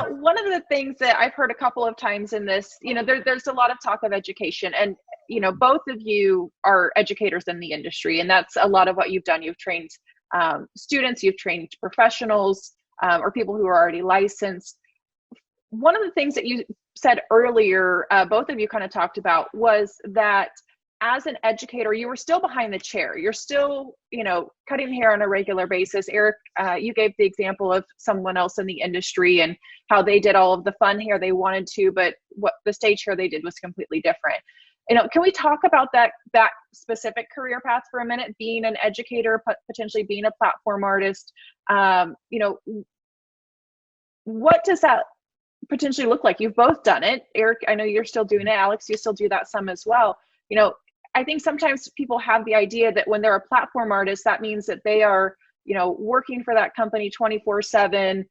Now, one of the things that I've heard a couple of times in this, there's a lot of talk of education, and, both of you are educators in the industry, and that's a lot of what you've done. You've trained students, you've trained professionals, or people who are already licensed. One of the things that you said earlier, both of you kind of talked about, was that as an educator, you were still behind the chair. You're still, cutting hair on a regular basis. Eric, you gave the example of someone else in the industry and how they did all of the fun hair they wanted to, but what the stage hair they did was completely different. Can we talk about that specific career path for a minute? Being an educator, potentially being a platform artist, what does that potentially look like? You've both done it. Eric, I know you're still doing it. Alex, you still do that some as well. I think sometimes people have the idea that when they're a platform artist, that means that they are, working for that company 24/7.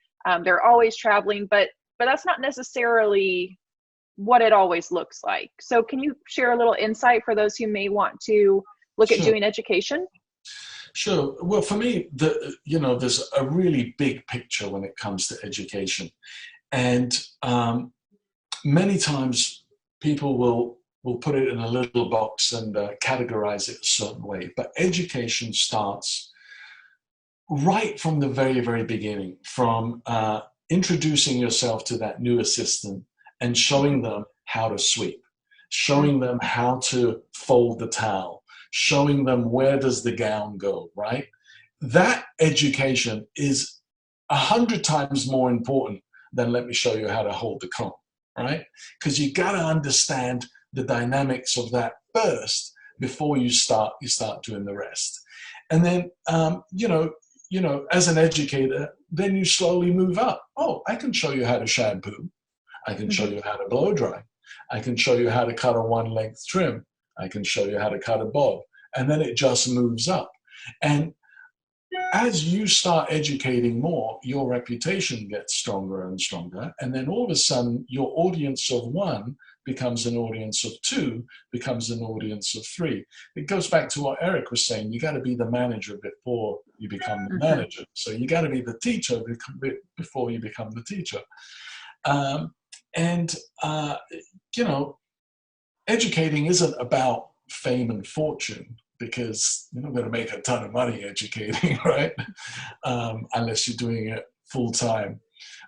They're always traveling, but that's not necessarily what it always looks like. So can you share a little insight for those who may want to look at doing education? Sure. Well, for me, there's a really big picture when it comes to education. And many times people will put it in a little box and categorize it a certain way. But education starts right from the very, very beginning, from introducing yourself to that new assistant and showing them how to sweep, showing them how to fold the towel, showing them where does the gown go, right? That education is 100 times more important than let me show you how to hold the comb, right? Because you got to understand the dynamics of that first before you start doing the rest. And then, as an educator, then you slowly move up. Oh, I can show you how to shampoo. I can show you how to blow dry. I can show you how to cut a one-length trim. I can show you how to cut a bob. And then it just moves up. And as you start educating more, your reputation gets stronger and stronger. And then all of a sudden, your audience of one becomes an audience of two, becomes an audience of three. It goes back to what Eric was saying. You got to be the manager before you become the manager. So you got to be the teacher before you become the teacher. Educating isn't about fame and fortune, because you're not going to make a ton of money educating, right? Unless you're doing it full time,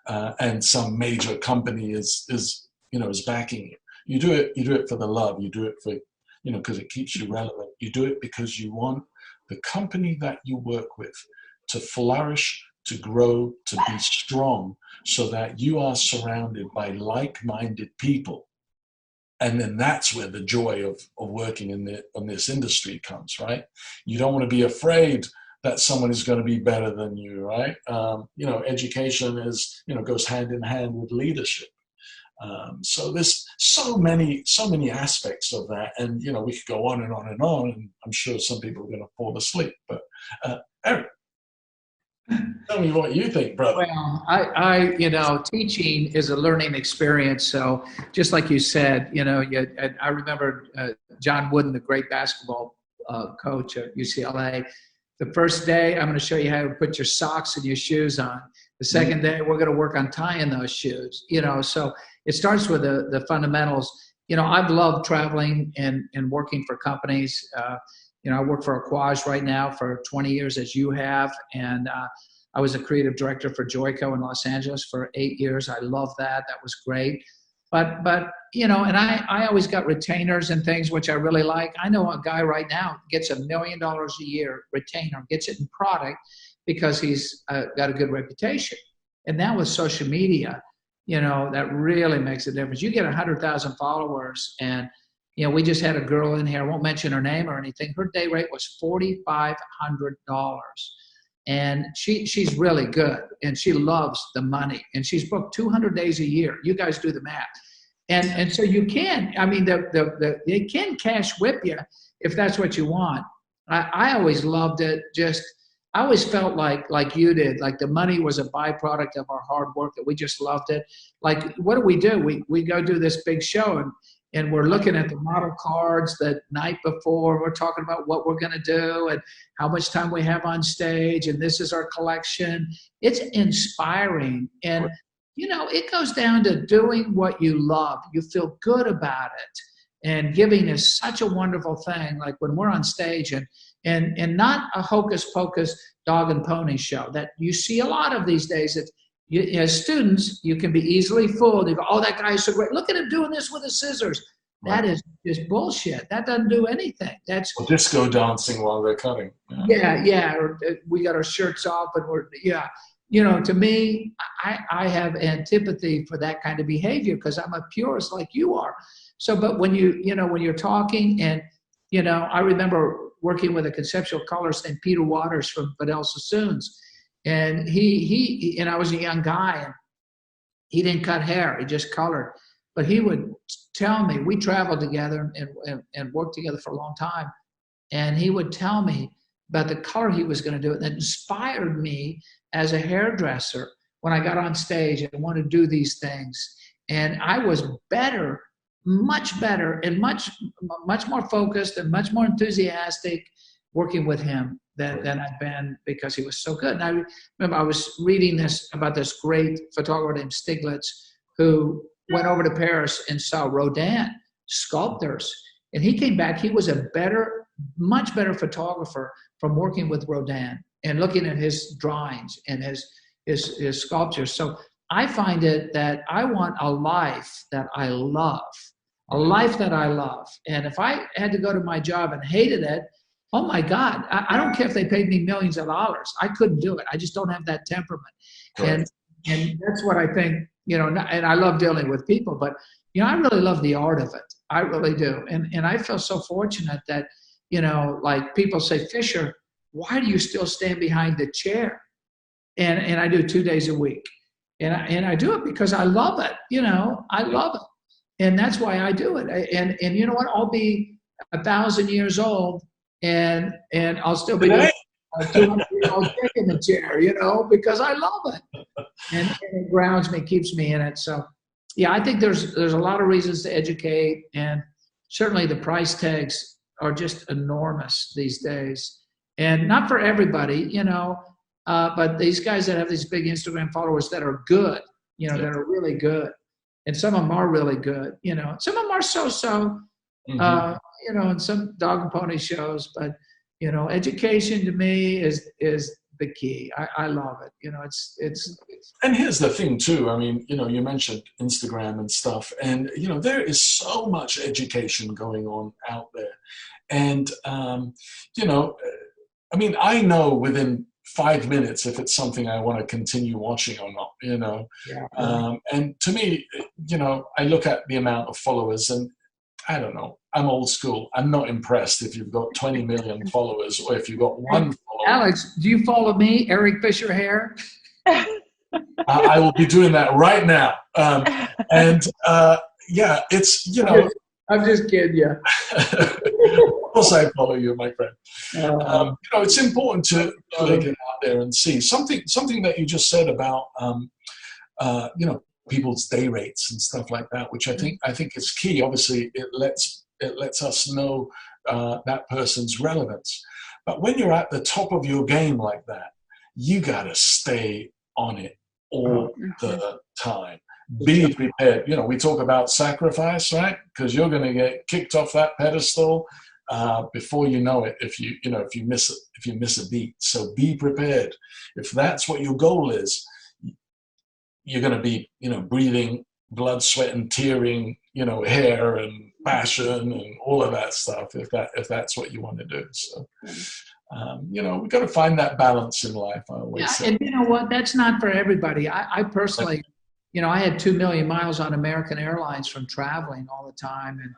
and some major company is backing it. You do it for the love. You do it for, because it keeps you relevant. You do it because you want the company that you work with to flourish, to grow, to be strong, so that you are surrounded by like-minded people. And then that's where the joy of working in this industry comes, right? You don't want to be afraid that someone is going to be better than you, right? Education goes hand in hand with leadership. So there's so many aspects of that, and we could go on and on and on, and I'm sure some people are going to fall asleep. But Eric, tell me what you think, brother. Well, I teaching is a learning experience. So just like you said, I remember John Wooden, the great basketball coach at UCLA. The first day, I'm going to show you how to put your socks and your shoes on. The second day, we're going to work on tying those shoes. So it starts with the fundamentals. I've loved traveling and working for companies. I work for Aquage right now for 20 years, as you have, and I was a creative director for Joico in Los Angeles for 8 years. I love that. That was great. But and I always got retainers and things, which I really like. I know a guy right now gets $1 million a year retainer, gets it in product because he's got a good reputation. And now with social media, that really makes a difference. You get 100,000 followers, and we just had a girl in here, I won't mention her name or anything. Her day rate was $4,500. And she's really good, and she loves the money, and she's booked 200 days a year. You guys do the math. And so you can, they can cash whip you if that's what you want. I always loved it. I always felt like you did, like the money was a byproduct of our hard work, that we just loved it. Like, what do? We go do this big show, and we're looking at the model cards the night before. We're talking about what we're going to do and how much time we have on stage. And this is our collection. It's inspiring. And, you know, it goes down to doing what you love. You feel good about it. And giving is such a wonderful thing. Like when we're on stage and not a hocus pocus dog and pony show that you see a lot of these days. As students, you can be easily fooled. You go, oh, that guy is so great. Look at him doing this with his scissors. That is just bullshit. That doesn't do anything. That's disco dancing while they're cutting. Yeah. Or we got our shirts off and you know, to me, I have antipathy for that kind of behavior because I'm a purist like you are. So, but when when you're talking and, you know, I remember working with a conceptual colorist named Peter Waters from Vidal Sassoons. And he and I was a young guy and he didn't cut hair. He just colored. But he would tell me, we traveled together and worked together for a long time. And he would tell me about the color he was going to do. It that inspired me as a hairdresser when I got on stage and wanted to do these things. And I was better, much better, and much more focused and much more enthusiastic working with him than I'd been because he was so good. And I remember I was reading about this great photographer named Stiglitz who went over to Paris and saw Rodin sculptors. And he came back, he was a much better photographer from working with Rodin and looking at his drawings and his sculptures. So I find it that I want a life that I love, And if I had to go to my job and hated it, oh my God, I don't care if they paid me millions of dollars. I couldn't do it. I just don't have that temperament. And that's what I think, you know, and I love dealing with people, but, you know, I really love the art of it. I really do. And I feel so fortunate that, you know, like people say, Fisher, why do you still stand behind the chair? And I do 2 days a week. And I do it because I love it. You know, I love it. And that's why I do it. And you know what? I'll be 1,000 years old and I'll still be doing 200-year-old chick in the chair, you know, because I love it. And it grounds me, keeps me in it. So, yeah, I think there's a lot of reasons to educate. And certainly the price tags are just enormous these days. And not for everybody, you know, but these guys that have these big Instagram followers that are good, you know, that are really good. And some of them are really good, you know. Some of them are so-so, you know, in some dog and pony shows. But, you know, education to me is the key. I love it. You know, it's. And here's the thing too. I mean, you know, you mentioned Instagram and stuff, and you know, there is so much education going on out there, and you know, I mean, I know within 5 minutes if it's something I want to continue watching or not. You know, and to me, you know, I look at the amount of followers, and I don't know. I'm old school. I'm not impressed if you've got 20 million followers or if you've got one follower. Alex, do you follow me, Eric Fisher Hair? I will be doing that right now. Yeah, it's, you know. I'm just kidding you. Of course I follow you, my friend. You know, it's important to get out there and see. Something that you just said about, you know, people's day rates and stuff like that, which I think is key. Obviously, it lets us know that person's relevance. But when you're at the top of your game like that, you got to stay on it all the time. Be prepared. You know, we talk about sacrifice, right? Because you're going to get kicked off that pedestal before you know it. If you miss a beat, so be prepared. If that's what your goal is, you're going to be, you know, breathing blood, sweat, and tearing, you know, hair and passion and all of that stuff. If that's what you want to do, so you know, we've got to find that balance in life. I always say. And you know what? That's not for everybody. I personally, you know, I had 2 million miles on American Airlines from traveling all the time, and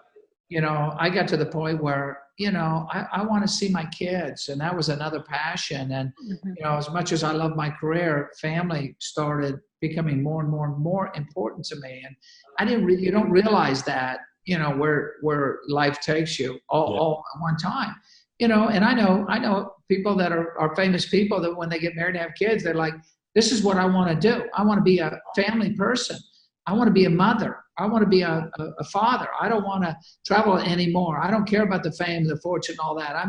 you know, I got to the point where, you know, I want to see my kids, and that was another passion. And you know, as much as I love my career, family started becoming more and more and more important to me. And you don't realize that, you know, where life takes you all at one time, you know. And I know people that are famous people that when they get married and have kids, they're like, this is what I want to do. I want to be a family person. I want to be a mother. I want to be a father. I don't want to travel anymore. I don't care about the fame, the fortune, all that.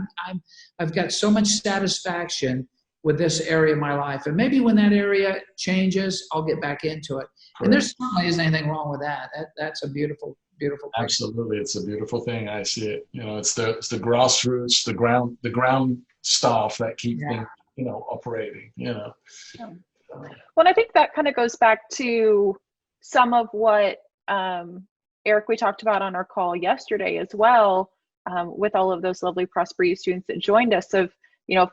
I've got so much satisfaction with this area of my life. And maybe when that area changes, I'll get back into it. And there certainly isn't anything wrong with that. That's a beautiful, beautiful thing. Absolutely, it's a beautiful thing. I see it. It's the grassroots, the ground staff that keep things, operating. Yeah. Well, I think that kind of goes back to some of what Eric, we talked about on our call yesterday as well, with all of those lovely Prosper You students that joined us, of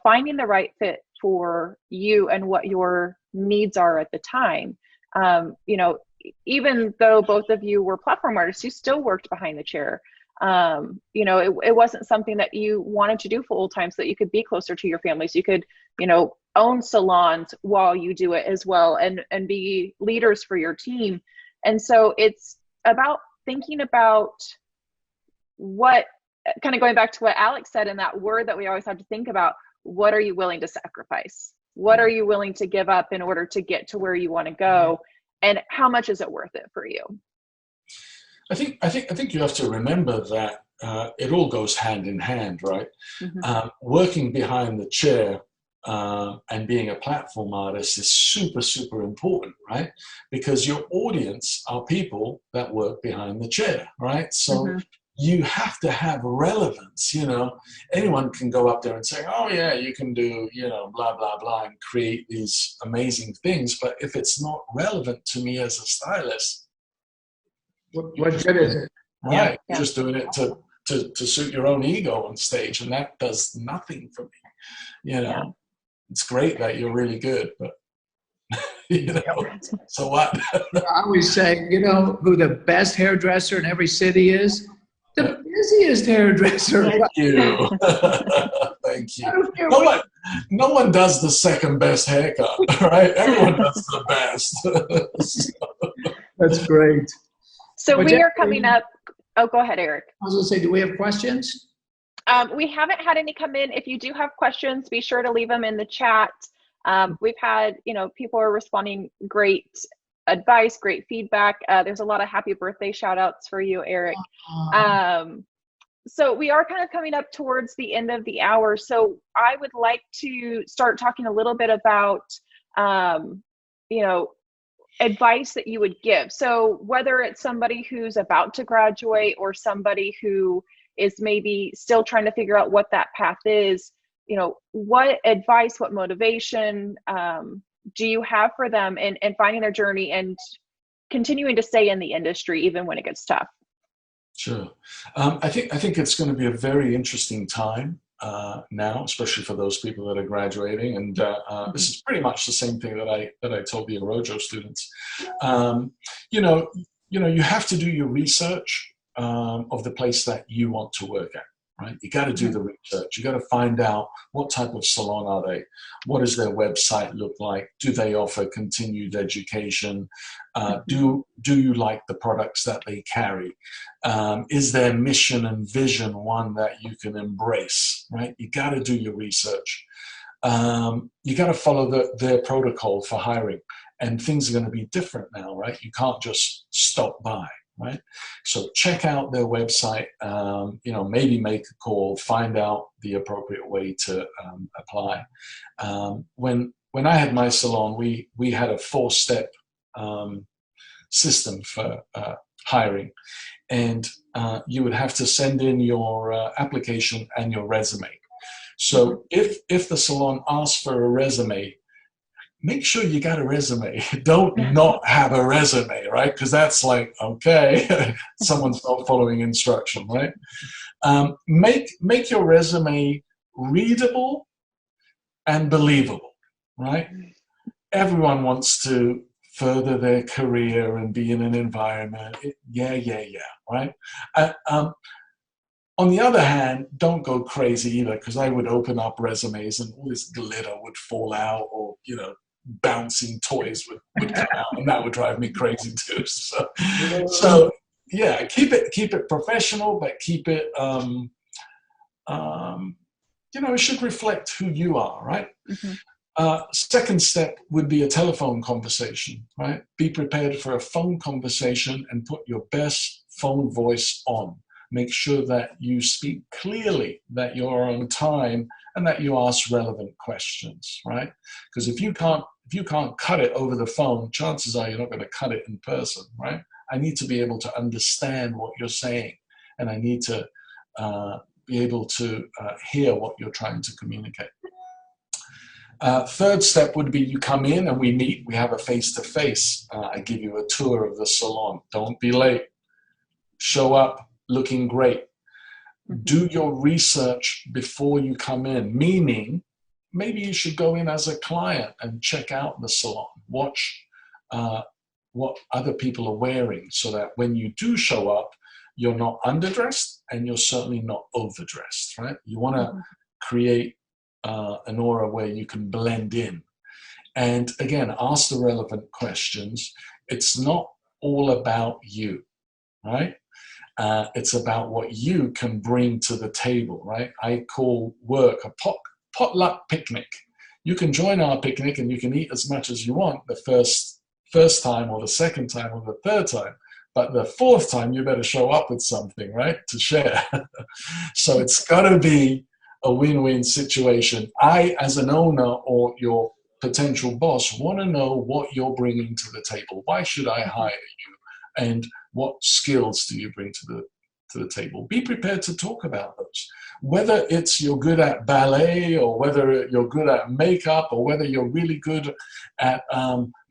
finding the right fit for you and what your needs are at the time. Even though both of you were platform artists, you still worked behind the chair. It wasn't something that you wanted to do full time so that you could be closer to your families. You could, own salons while you do it as well, and be leaders for your team. And so it's about thinking about what, kind of going back to what Alex said in that word that we always have to think about, what are you willing to sacrifice? What are you willing to give up in order to get to where you want to go? And how much is it worth it for you? I think you have to remember that it all goes hand in hand, right? Mm-hmm. Working behind the chair and being a platform artist is super, super important, right? Because your audience are people that work behind the chair, right? So mm-hmm. you have to have relevance. Anyone can go up there and say, oh yeah, you can do, blah, blah, blah, and create these amazing things. But if it's not relevant to me as a stylist, what good is it? Right. Yeah. Just doing it to suit your own ego on stage. And that does nothing for me. Yeah. It's great that you're really good, but so what? I always say, who the best hairdresser in every city is? The busiest hairdresser. Thank you. Thank you. No one does the second best haircut, right? Everyone does the best. That's great. So we are coming up. Oh, go ahead, Eric. I was going to say, do we have questions? We haven't had any come in. If you do have questions, be sure to leave them in the chat. We've had, people are responding, great advice, great feedback. There's a lot of happy birthday shout outs for you, Eric. So we are kind of coming up towards the end of the hour. So I would like to start talking a little bit about, advice that you would give. So whether it's somebody who's about to graduate or somebody who is maybe still trying to figure out what that path is, what advice, what motivation do you have for them in finding their journey and continuing to stay in the industry even when it gets tough? Sure. I think it's going to be a very interesting time now, especially for those people that are graduating. And this is pretty much the same thing that I told the Orojo students. You have to do your research of the place that you want to work at. Right? You got to do the research. You got to find out what type of salon are they? What does their website look like? Do they offer continued education? Do you like the products that they carry? Is their mission and vision one that you can embrace? Right? You got to do your research. You got to follow their protocol for hiring, and things are going to be different now, right? You can't just stop by. Right, so check out their website. Maybe make a call, find out the appropriate way to apply. When I had my salon, we had a 4-step system for hiring, and you would have to send in your application and your resume. So if the salon asks for a resume, make sure you got a resume. Don't not have a resume, right? Because that's like, okay, someone's not following instruction, right? Make your resume readable and believable, right? Everyone wants to further their career and be in an environment. Right? On the other hand, don't go crazy either, because I would open up resumes and all this glitter would fall out, or, bouncing toys would come out, and that would drive me crazy too. So yeah, keep it professional, but keep it it should reflect who you are, right? Second step would be a telephone conversation, right? Be prepared for a phone conversation and put your best phone voice on. Make sure that you speak clearly, that you're on time, and that you ask relevant questions, right? Because if you if you can't cut it over the phone, chances are you're not going to cut it in person, right? I need to be able to understand what you're saying, and I need to be able to hear what you're trying to communicate. Third step would be you come in and we meet, we have a face-to-face. I give you a tour of the salon. Don't be late. Show up looking great. Do your research before you come in, meaning maybe you should go in as a client and check out the salon. Watch what other people are wearing so that when you do show up, you're not underdressed and you're certainly not overdressed, right? You want to create an aura where you can blend in. And again, ask the relevant questions. It's not all about you, right? It's about what you can bring to the table, right? I call work a potluck picnic. You can join our picnic and you can eat as much as you want the first time or the second time or the third time. But the fourth time, you better show up with something, right, to share. So it's got to be a win-win situation. I, as an owner or your potential boss, want to know what you're bringing to the table. Why should I hire you? And what skills do you bring to the table? Be prepared to talk about those. Whether it's you're good at ballet, or whether you're good at makeup, or whether you're really good at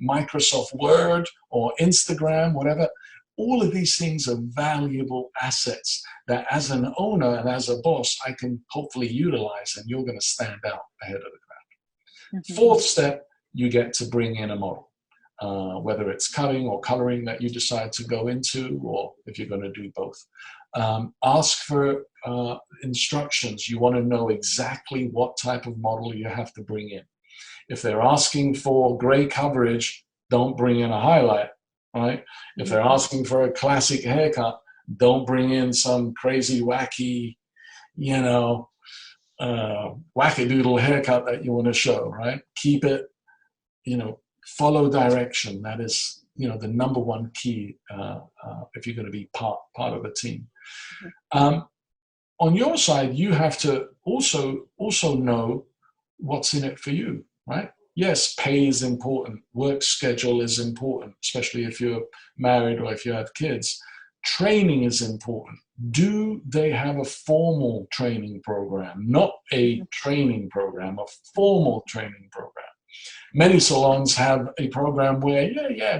Microsoft Word or Instagram, whatever, all of these things are valuable assets that as an owner and as a boss, I can hopefully utilize, and you're going to stand out ahead of the crowd. Fourth step, you get to bring in a model, whether it's cutting or coloring that you decide to go into, or if you're going to do both. Ask for instructions. You want to know exactly what type of model you have to bring in. If they're asking for gray coverage, don't bring in a highlight. Right? If they're asking for a classic haircut, don't bring in some crazy, wacky, wackadoodle haircut that you want to show, right? Keep it, follow direction. That is, the number one key if you're going to be part of a team. On your side, you have to also know what's in it for you, right? Yes, pay is important. Work schedule is important, especially if you're married or if you have kids. Training is important. Do they have a formal training program? Not a training program, a formal training program. Many salons have a program where,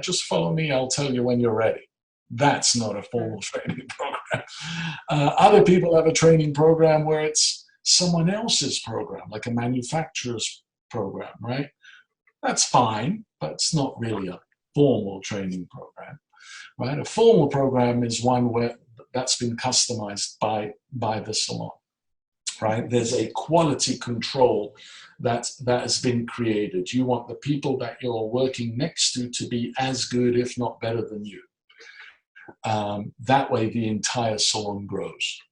just follow me, I'll tell you when you're ready. That's not a formal training program. Other people have a training program where it's someone else's program, like a manufacturer's program, right? That's fine, but it's not really a formal training program, right? A formal program is one where that's been customized by the salon, right? There's a quality control that has been created. You want the people that you're working next to be as good, if not better than you. That way the entire salon grows.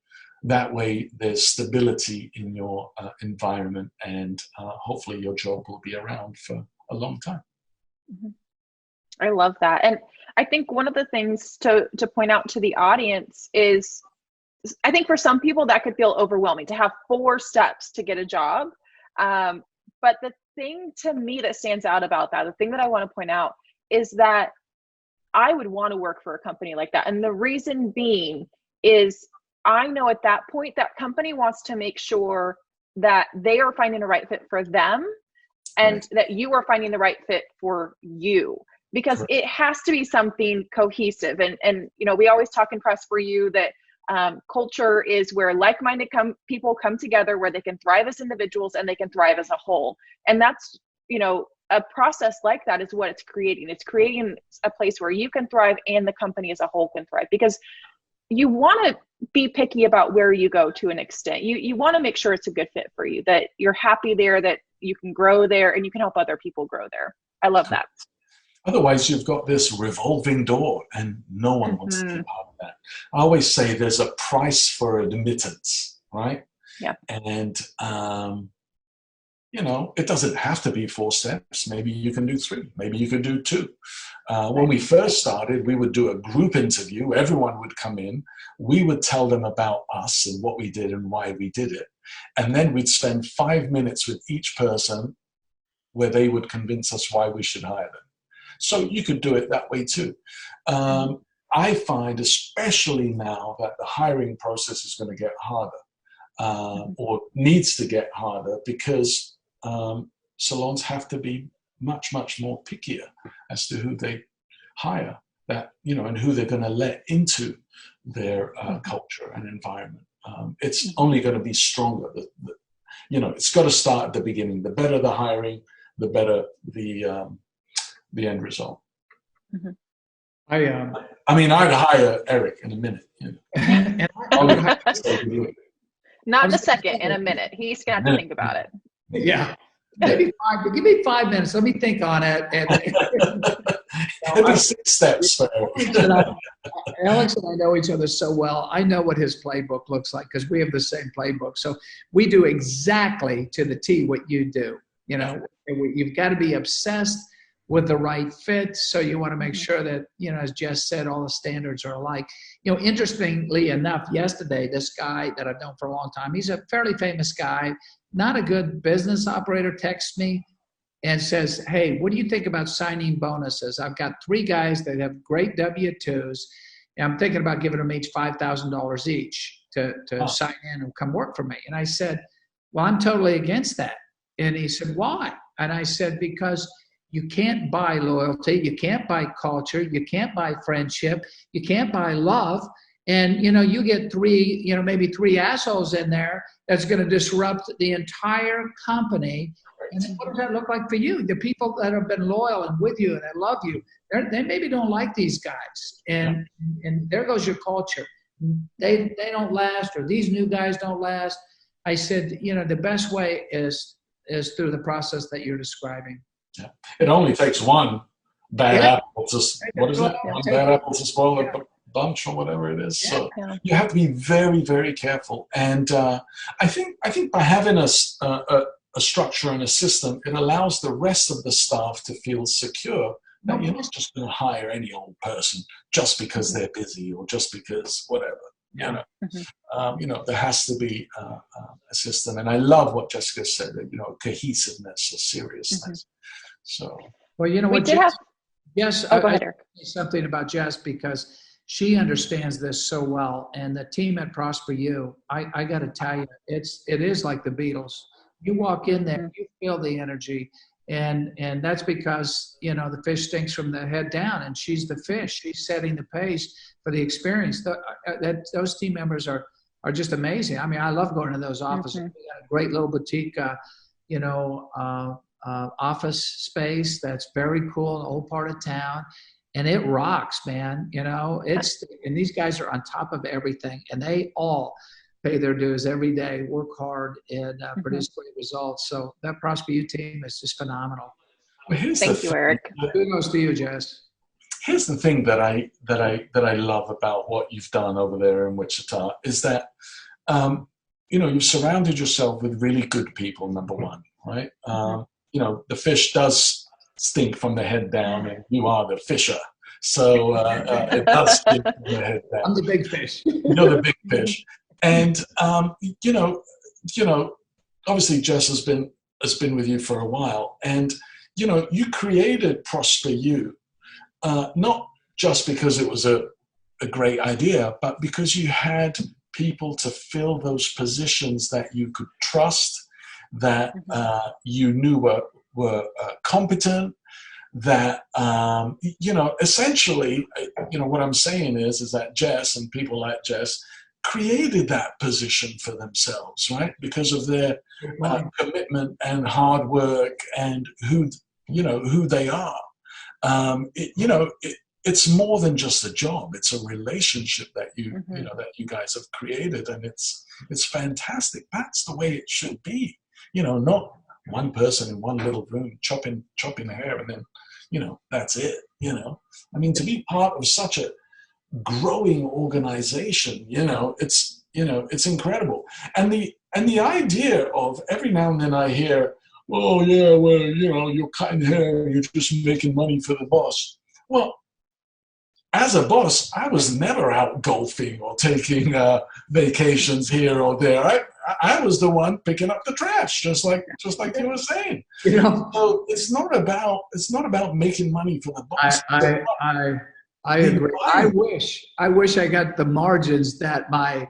That way there's stability in your environment, and hopefully your job will be around for a long time. I love that. And I think one of the things to point out to the audience is, I think for some people that could feel overwhelming to have 4 steps to get a job. But the thing to me that stands out about that, the thing that I want to point out, is that I would want to work for a company like that. And the reason being is I know at that point that company wants to make sure that they are finding the right fit for them, and that you are finding the right fit for you, because it has to be something cohesive. And we always talk in Press for You that culture is where like-minded people come together, where they can thrive as individuals and they can thrive as a whole. And that's, a process like that is what it's creating. It's creating a place where you can thrive and the company as a whole can thrive, because you want to be picky about where you go to an extent. You want to make sure it's a good fit for you, that you're happy there, that you can grow there, and you can help other people grow there. I love that. Otherwise, you've got this revolving door, and no one wants to be part of that. I always say there's a price for admittance, right? Yeah. And, it doesn't have to be 4 steps. Maybe you can do 3. Maybe you could do 2. When we first started, we would do a group interview. Everyone would come in. We would tell them about us and what we did and why we did it. And then we'd spend 5 minutes with each person where they would convince us why we should hire them. So you could do it that way too. I find, especially now, that the hiring process is going to get harder, or needs to get harder, because salons have to be much, much more pickier as to who they hire, that, you know, and who they're going to let into their culture and environment. It's only going to be stronger. You know, it's got to start at the beginning. The better the hiring, the better the end result. I mean, I'd hire Eric in a minute. You know. And Not in a second, in a minute. He's going to have to think about it. Yeah. Maybe 5, but give me 5 minutes. Let me think on it. Maybe 6 steps for Eric. Alex and I know each other so well. I know what his playbook looks like because we have the same playbook. So we do exactly to the T what you do. You know, you've got to be obsessed with the right fit. So you want to make sure that, you know, as Jess said, all the standards are alike. You know, interestingly enough, yesterday, this guy that I've known for a long time, he's a fairly famous guy, not a good business operator, texts me and says, hey, what do you think about signing bonuses? I've got 3 guys that have great W-2s, and I'm thinking about giving them each $5,000 each to sign in and come work for me. And I said, well, I'm totally against that. And he said, why? And I said, because you can't buy loyalty, you can't buy culture, you can't buy friendship, you can't buy love. And, you know, you get 3, you know, maybe 3 assholes in there that's going to disrupt the entire company. And what does that look like for you? The people that have been loyal and with you and that love you, they maybe don't like these guys. And there goes your culture. They don't last, or these new guys don't last. I said, you know, the best way is through the process that you're describing. Yeah. It only takes one bad apple to, what is it? One bad apple to spoil the bunch, or whatever it is. So you have to be very, very careful. And I think by having a structure and a system, it allows the rest of the staff to feel secure that you're not just going to hire any old person just because they're busy or just because whatever. You know, you know, there has to be a system. And I love what Jessica said, that, you know, cohesiveness, a seriousness. So, well, you know what, Jess, go ahead, Eric. Something about Jess, because she understands this so well. And the team at Prosper U, I got to tell you, it is like the Beatles. You walk in there, you feel the energy. And that's because, you know, the fish stinks from the head down, and she's the fish. She's setting the pace for the experience. Those team members are just amazing. I mean, I love going to those offices. We got a great little boutique, you know, office space that's very cool in an old part of town. And it rocks, man. You know, and these guys are on top of everything, and they all pay their dues every day, work hard, and produce great results. So that Prosper U team is just phenomenal. Well, thank you, Eric. Kudos to you, Jess. Here's the thing that I love about what you've done over there in Wichita is that, you know, you've surrounded yourself with really good people, number one, right? You know, the fish does stink from the head down, and you are the fisher. So it does stink from the head down. I'm the big fish. You're the big fish. And you know, obviously Jess has been with you for a while, and you know, you created Prosper U, not just because it was a great idea, but because you had people to fill those positions that you could trust, that you knew were competent, that you know, essentially, you know, what I'm saying is that Jess and people like Jess created that position for themselves, right? Because of their commitment and hard work and who they are. It's more than just a job. It's a relationship that you guys have created, and it's fantastic. That's the way it should be. You know, not one person in one little room chopping hair and then, you know, that's it. You know, I mean, to be part of such a growing organization, it's incredible. And the idea of, every now and then I hear, oh yeah, well, you're cutting hair, you're just making money for the boss. Well, as a boss, I was never out golfing or taking vacations here or there. I was the one picking up the trash, just like you were saying. You know, So it's not about making money for the boss. I agree. I wish I got the margins that my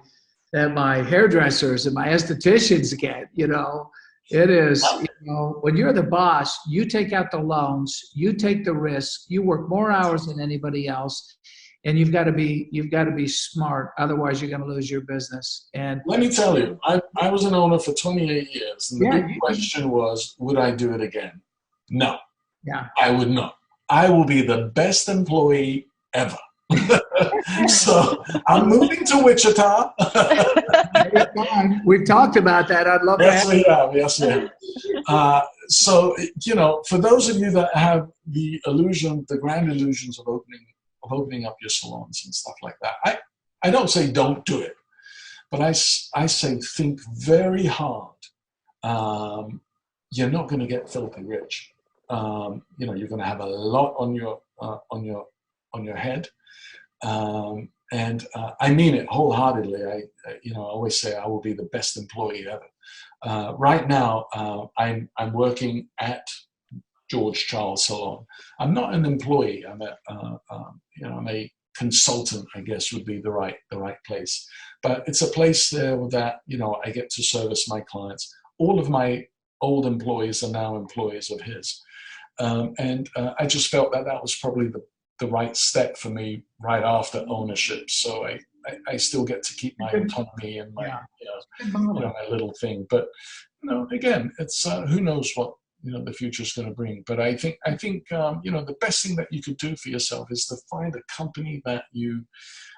hairdressers and my estheticians get. You know, it is, you know, when you're the boss, you take out the loans, you take the risk, you work more hours than anybody else, and you've got to be smart. Otherwise, you're going to lose your business. And let me tell you, I was an owner for 28 years, and the big question was, would I do it again? No. Yeah. I would not. I will be the best employee ever. So I'm moving to Wichita. We've talked about that. I'd love yes, to we have. Yes, we have. So, you know, for those of you that have the illusion, the grand illusions of opening up your salons and stuff like that, I don't say don't do it, but I say think very hard. You're not going to get filthy rich. You know, you're going to have a lot on your head. And I mean it wholeheartedly. I always say I will be the best employee ever. Right now, I'm working at George Charles Salon. I'm not an employee. I'm a consultant, I guess would be the right place. But it's a place there that, you know, I get to service my clients. All of my old employees are now employees of his. And I just felt that was probably the right step for me right after ownership. So I still get to keep my autonomy and my my little thing. But you know, again, it's who knows what the future is going to bring. But I think the best thing that you could do for yourself is to find a company that you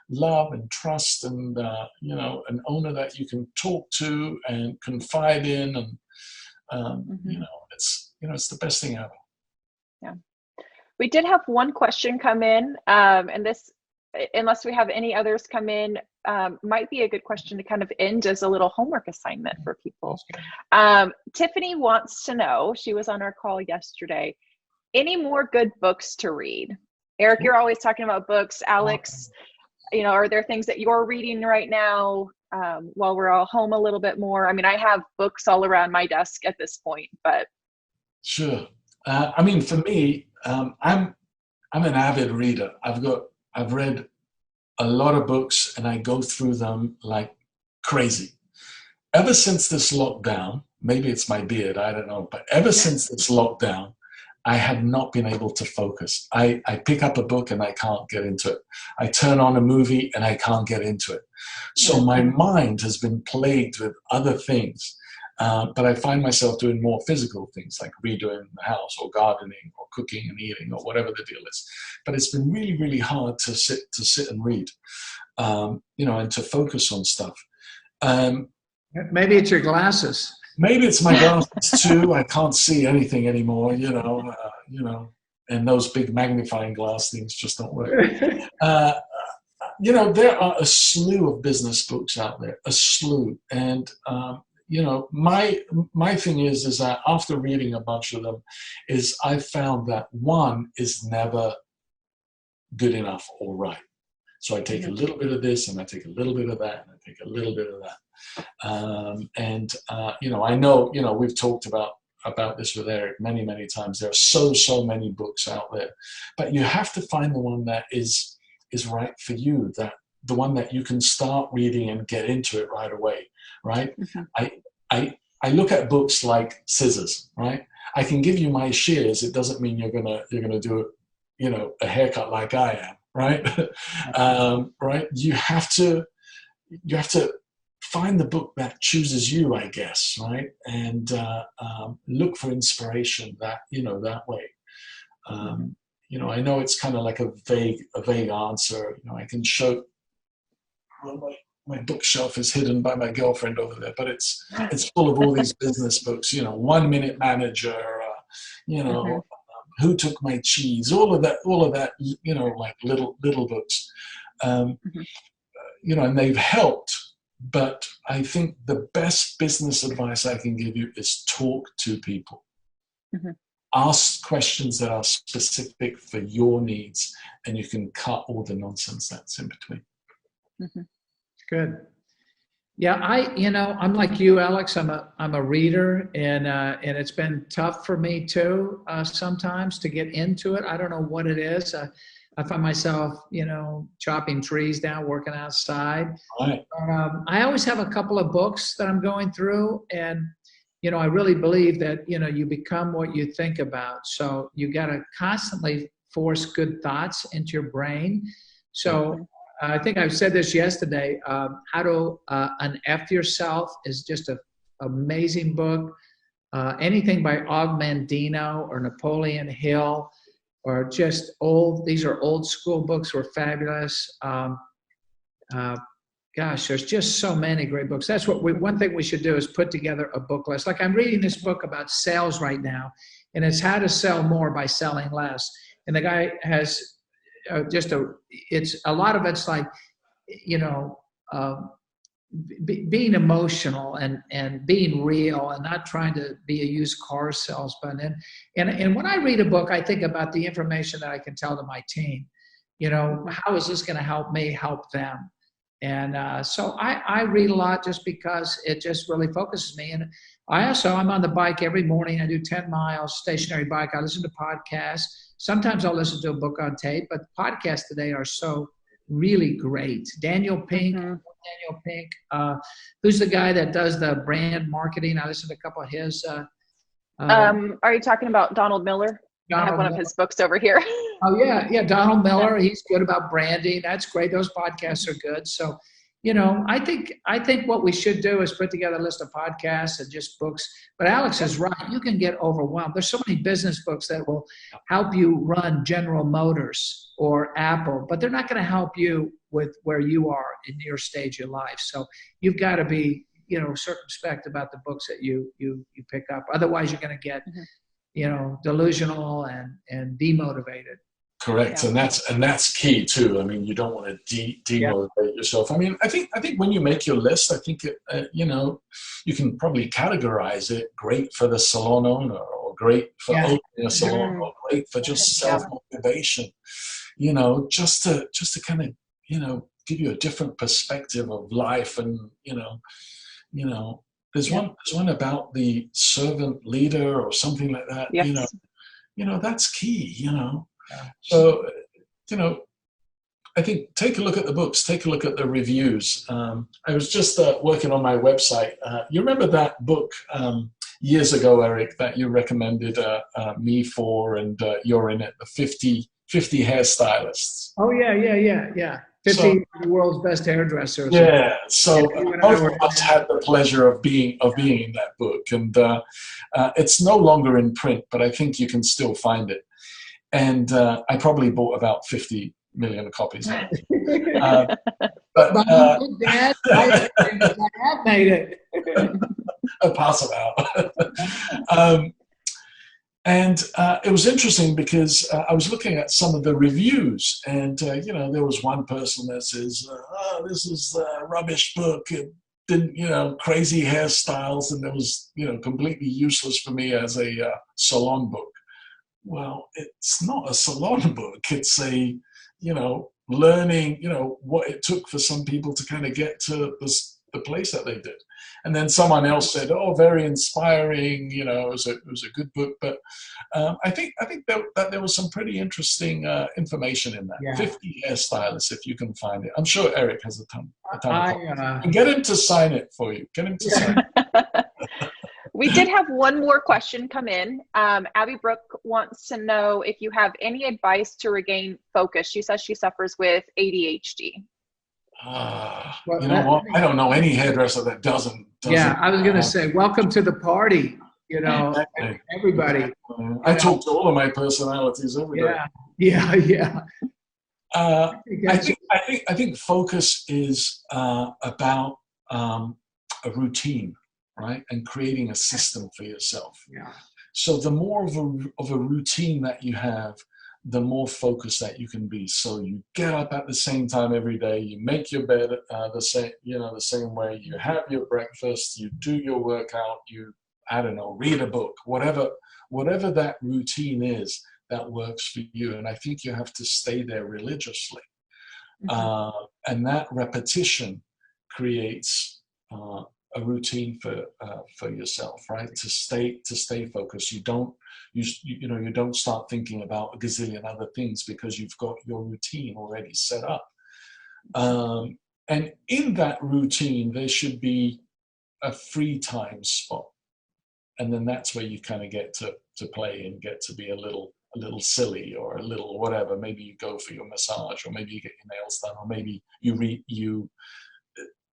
love and trust, and an owner that you can talk to and confide in, and it's the best thing ever. Yeah. We did have one question come in, and this, unless we have any others come in, might be a good question to kind of end as a little homework assignment for people. Tiffany wants to know, she was on our call yesterday, any more good books to read? Eric, you're always talking about books. Alex, are there things that you're reading right now while we're all home a little bit more? I mean, I have books all around my desk at this point, but. Sure. I mean, for me, I'm an avid reader. I've read a lot of books, and I go through them like crazy. Ever since this lockdown, maybe it's my beard, I don't know, but ever since this lockdown, I have not been able to focus. I pick up a book and I can't get into it. I turn on a movie and I can't get into it. So my mind has been plagued with other things. But I find myself doing more physical things like redoing the house or gardening or cooking and eating or whatever the deal is. But it's been really, really hard to sit and read, and to focus on stuff. Maybe it's your glasses. Maybe it's my glasses too. I can't see anything anymore, and those big magnifying glass things just don't work. There are a slew of business books out there, a slew. And, my thing is that after reading a bunch of them is I found that one is never good enough or right. So I take a little bit of this and I take a little bit of that and I take a little bit of that. I know, we've talked about this with Eric many, many times. There are so many books out there, but you have to find the one that is right for you, that the one that you can start reading and get into it right away, right? I look at books like scissors, right? I can give you my shears. It doesn't mean you're gonna do a haircut like I am, right? Right? You have to find the book that chooses you, I guess, right? And look for inspiration that way. I know it's kind of like a vague answer. I can show. Well, my bookshelf is hidden by my girlfriend over there, but it's full of all these business books. 1 Minute Manager. Who Took My Cheese? All of that. Like little books. And they've helped. But I think the best business advice I can give you is talk to people. ask questions that are specific for your needs, and you can cut all the nonsense that's in between. Mm-hmm. Good. Yeah, I'm like you, Alex. I'm a reader, and it's been tough for me too sometimes to get into it. I don't know what it is. I find myself, chopping trees down, working outside. Right. I always have a couple of books that I'm going through, and I really believe that you become what you think about. So you got to constantly force good thoughts into your brain. So I think I said this yesterday. How to Unf Yourself is just an amazing book. Anything by Og Mandino or Napoleon Hill, or just these are old school books, were fabulous. Gosh, there's just so many great books. That's one thing we should do is put together a book list. Like I'm reading this book about sales right now, and it's How to Sell More by Selling Less. And the guy has it's a lot of it's like, being emotional and being real and not trying to be a used car salesman. And when I read a book, I think about the information that I can tell to my team. How is this going to help me help them? And so I read a lot just because it just really focuses me. And I'm on the bike every morning. I do 10 miles, stationary bike. I listen to podcasts. Sometimes I'll listen to a book on tape, but podcasts today are so really great. Daniel Pink, who's the guy that does the brand marketing? I listened to a couple of his. Are you talking about Donald Miller? I have one of his books over here. Oh, yeah, Donald Miller. He's good about branding. That's great. Those podcasts are good. So, I think what we should do is put together a list of podcasts and just books. But Alex is right. You can get overwhelmed. There's so many business books that will help you run General Motors or Apple, but they're not going to help you with where you are in your stage of life. So you've got to be, circumspect about the books that you pick up. Otherwise, you're going to get, delusional and demotivated. Correct, Yeah. and that's key too. I mean, you don't want to demotivate yourself. I mean, I think when you make your list, I think you can probably categorize it: great for the salon owner, or great for opening a salon, or great for just self motivation. Just to kind of give you a different perspective of life, and there's one about the servant leader or something like that. Yes. That's key. So, I think take a look at the books, take a look at the reviews. I was just working on my website. You remember that book years ago, Eric, that you recommended me for, and you're in it, the 50 Hairstylists. Oh, yeah. 50 world's best hairdressers. Yeah, so both of us had the pleasure of being in that book, and it's no longer in print, but I think you can still find it. And I probably bought about 50 million copies of it. But Dad, I have made it. Pass it out. And it was interesting because I was looking at some of the reviews, and there was one person that says, "This is a rubbish book. It didn't, crazy hairstyles, and it was, completely useless for me as a salon book." Well, it's not a salon book. It's a, learning, what it took for some people to kind of get to the place that they did. And then someone else said, "Oh, very inspiring. It was a good book." But I think that there was some pretty interesting information in that. Yeah. 50 Hairstylists, if you can find it. I'm sure Eric has a ton of copies. And get him to sign it for you. Get him to sign it. We did have one more question come in. Abby Brooke wants to know if you have any advice to regain focus. She says she suffers with ADHD. You know what? I don't know any hairdresser that doesn't. Yeah, I was going to say, welcome to the party. Exactly. Everybody. I talk to all of my personalities every day. Yeah. I think focus is about a routine, right? And creating a system for yourself. Yeah. So the more of a routine that you have, the more focused that you can be. So you get up at the same time every day, you make your bed the same way, you have your breakfast, you do your workout, you, I don't know, read a book, whatever whatever that routine is that works for you. And I think you have to stay there religiously. And that repetition creates a routine for yourself, right? To stay focused. You don't start thinking about a gazillion other things because you've got your routine already set up. And in that routine, there should be a free time spot. And then that's where you kind of get to play and get to be a little silly or a little whatever. Maybe you go for your massage, or maybe you get your nails done, or maybe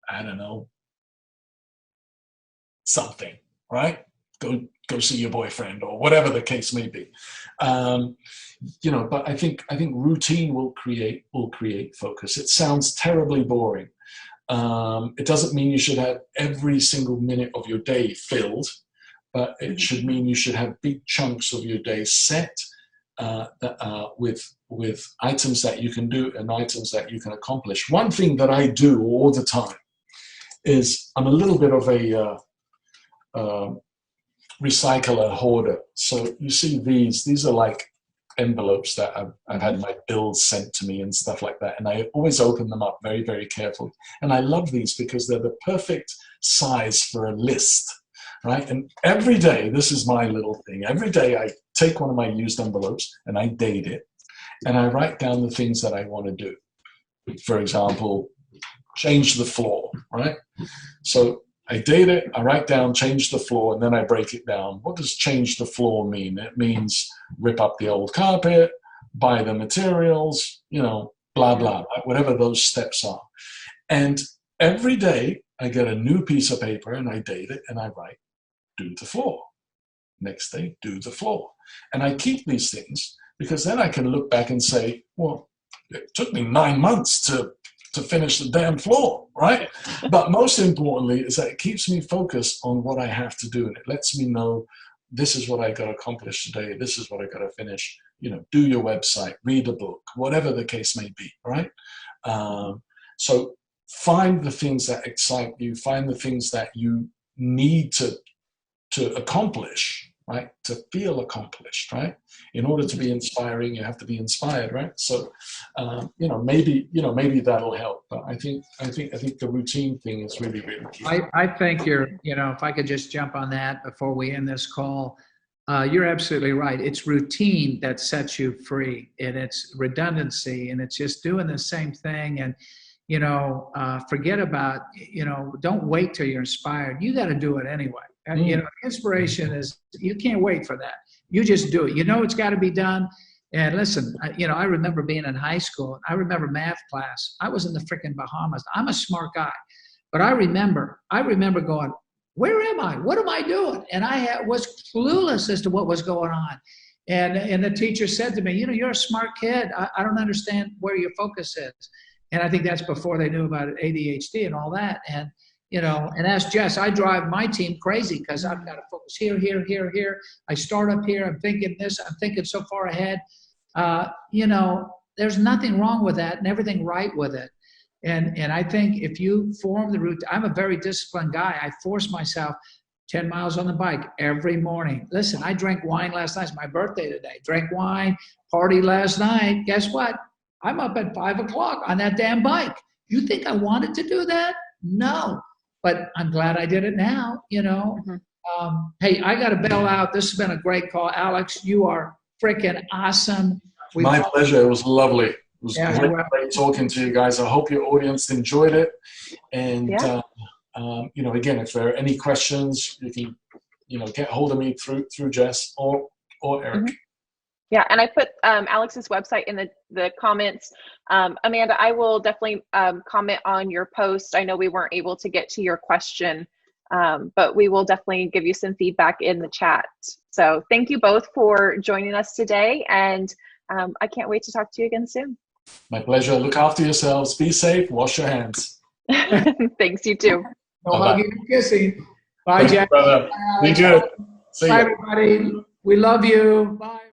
I don't know, something, right? Go see your boyfriend, or whatever the case may be. But I think routine will create focus. It sounds terribly boring. It doesn't mean you should have every single minute of your day filled, but it should mean you should have big chunks of your day set with items that you can do and items that you can accomplish. One thing that I do all the time is I'm a little bit of a recycler hoarder. So you see these are like envelopes that I've had my bills sent to me and stuff like that. And I always open them up very, very carefully. And I love these because they're the perfect size for a list, right? And every day, this is my little thing. Every day I take one of my used envelopes and I date it. And I write down the things that I want to do. For example, change the floor, right? So I date it, I write down, change the floor, and then I break it down. What does change the floor mean? It means rip up the old carpet, buy the materials, blah, blah, whatever those steps are. And every day I get a new piece of paper and I date it and I write, do the floor. Next day, do the floor. And I keep these things because then I can look back and say, well, it took me 9 months to finish the damn floor, right? But most importantly is that it keeps me focused on what I have to do. And it lets me know this is what I got to accomplish today. This is what I got to finish. Do your website, read a book, whatever the case may be, right? So find the things that excite you. Find the things that you need to accomplish, right? To feel accomplished, right? In order to be inspiring, you have to be inspired, right? So, maybe that'll help. But I think the routine thing is really, really key. I think if I could just jump on that before we end this call, you're absolutely right. It's routine that sets you free, and it's redundancy, and it's just doing the same thing. And, forget about, don't wait till you're inspired. You got to do it anyway. Inspiration is, you can't wait for that. You just do it. It's got to be done. And listen, I remember being in high school. I remember math class. I was in the freaking Bahamas. I'm a smart guy. But I remember going, where am I? What am I doing? And I was clueless as to what was going on. And the teacher said to me, you're a smart kid. I don't understand where your focus is. And I think that's before they knew about ADHD and all that. And and ask Jess, I drive my team crazy because I've got to focus here, here, here, here. I start up here. I'm thinking this. I'm thinking so far ahead. There's nothing wrong with that and everything right with it. And I think if you form the route, I'm a very disciplined guy. I force myself 10 miles on the bike every morning. Listen, I drank wine last night. It's my birthday today. Drank wine, party last night. Guess what? I'm up at 5 o'clock on that damn bike. You think I wanted to do that? No. But I'm glad I did it now, Hey, I got to bail out. This has been a great call. Alex, you are freaking awesome. My pleasure. It was lovely. It was great talking to you guys. I hope your audience enjoyed it. And, again, if there are any questions, you can, get hold of me through Jess or Eric. Yeah, and I put Alex's website in the comments. Amanda, I will definitely comment on your post. I know we weren't able to get to your question, but we will definitely give you some feedback in the chat. So thank you both for joining us today, and I can't wait to talk to you again soon. My pleasure. Look after yourselves. Be safe. Wash your hands. Thanks, you too. No hugging and kissing. Bye, Jack. Be good. See Bye, you. everybody. We love you. Bye.